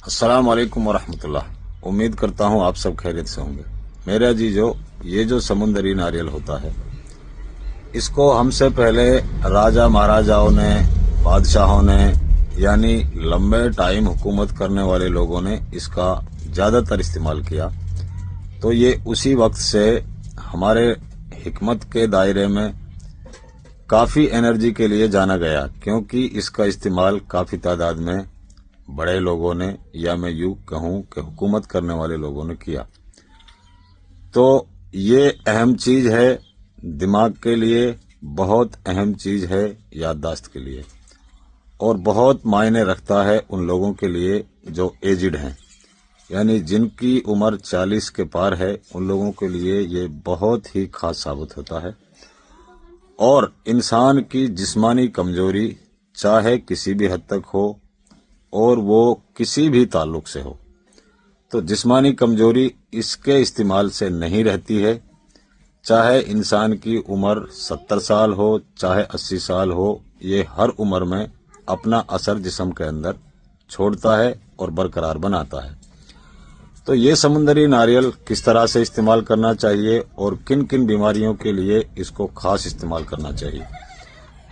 अस्सलाम वालेकुम वरहमतुल्लाह। उम्मीद करता हूँ आप सब खैरियत से होंगे। मेरे अजीजों, ये जो समुंदरी नारियल होता है, इसको हमसे पहले राजा महाराजाओं ने, बादशाहों ने, यानी लंबे टाइम हुकूमत करने वाले लोगों ने इसका ज्यादातर इस्तेमाल किया। तो ये उसी वक्त से हमारे हिकमत के दायरे में काफी एनर्जी के लिए जाना गया, क्योंकि इसका इस्तेमाल काफी तादाद में बड़े लोगों ने, या मैं यूं कहूं कि हुकूमत करने वाले लोगों ने किया। तो ये अहम चीज है दिमाग के लिए, बहुत अहम चीज है याददाश्त के लिए, और बहुत मायने रखता है उन लोगों के लिए जो एजिड हैं, यानी जिनकी उम्र 40 के पार है। उन लोगों के लिए ये बहुत ही खास साबित होता है। और इंसान की जिस्मानी कमजोरी चाहे किसी भी हद तक हो और वो किसी भी ताल्लुक से हो, तो जिस्मानी कमजोरी इसके इस्तेमाल से नहीं रहती है। चाहे इंसान की उम्र 70 साल हो, चाहे 80 साल हो, ये हर उम्र में अपना असर जिस्म के अंदर छोड़ता है और बरकरार बनाता है। तो ये समुंदरी नारियल किस तरह से इस्तेमाल करना चाहिए और किन किन बीमारियों के लिए इसको खास इस्तेमाल करना चाहिए।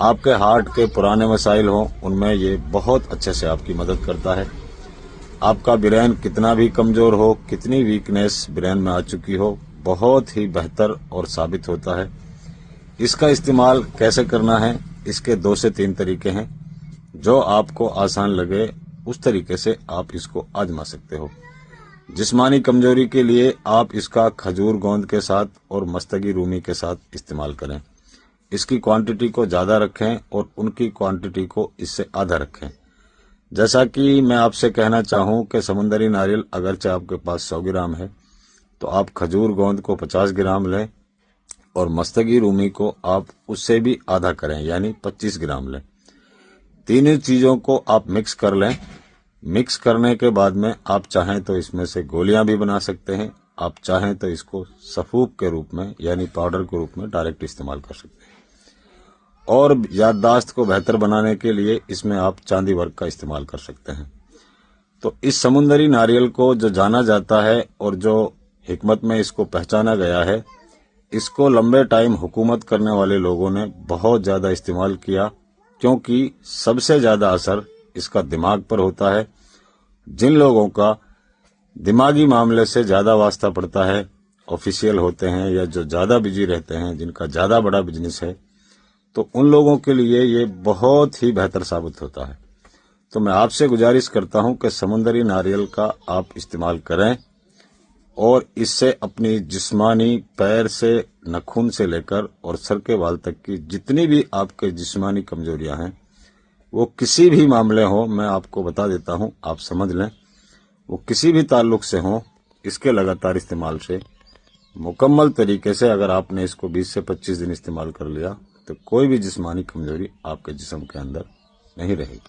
आपके हार्ट के पुराने मसाइल हों, उनमें ये बहुत अच्छे से आपकी मदद करता है। आपका ब्रेन कितना भी कमजोर हो, कितनी वीकनेस ब्रेन में आ चुकी हो, बहुत ही बेहतर और साबित होता है। इसका इस्तेमाल कैसे करना है, इसके 2 से 3 तरीके हैं। जो आपको आसान लगे उस तरीके से आप इसको आजमा सकते हो। जिस्मानी कमजोरी के लिए आप इसका खजूर गोंद के साथ और मस्तगी रूमी के साथ इस्तेमाल करें। इसकी क्वांटिटी को ज्यादा रखें और उनकी क्वांटिटी को इससे आधा रखें। जैसा कि मैं आपसे कहना चाहूं कि समुंदरी नारियल अगरचे आपके पास 100 ग्राम है, तो आप खजूर गोंद को 50 ग्राम लें और मस्तगी रूमी को आप उससे भी आधा करें, यानी 25 ग्राम लें। तीनों चीजों को आप मिक्स कर लें। मिक्स करने के बाद में आप चाहें तो इसमें से गोलियां भी बना सकते हैं, आप चाहें तो इसको सफूक के रूप में यानी पाउडर के रूप में डायरेक्ट इस्तेमाल कर सकते हैं। और याददाश्त को बेहतर बनाने के लिए इसमें आप चांदी वर्क का इस्तेमाल कर सकते हैं। तो इस समुंदरी नारियल को जो जाना जाता है और जो हिकमत में इसको पहचाना गया है, इसको लंबे टाइम हुकूमत करने वाले लोगों ने बहुत ज्यादा इस्तेमाल किया, क्योंकि सबसे ज्यादा असर इसका दिमाग पर होता है। जिन लोगों का दिमागी मामले से ज्यादा वास्ता पड़ता है, ऑफिशियल होते हैं या जो ज्यादा बिजी रहते हैं, जिनका ज्यादा बड़ा बिजनेस है, तो उन लोगों के लिए ये बहुत ही बेहतर साबित होता है। तो मैं आपसे गुजारिश करता हूं कि समुंदरी नारियल का आप इस्तेमाल करें और इससे अपनी जिस्मानी, पैर से, नखून से लेकर और सर के बाल तक की जितनी भी आपके जिस्मानी कमजोरियां हैं, वो किसी भी मामले हो, मैं आपको बता देता हूं, आप समझ लें, वो किसी भी ताल्लुक से हो, इसके लगातार इस्तेमाल से मुकम्मल तरीके से अगर आपने इसको 20 से 25 दिन इस्तेमाल कर लिया, तो कोई भी जिस्मानी कमजोरी आपके जिस्म के अंदर नहीं रहेगी।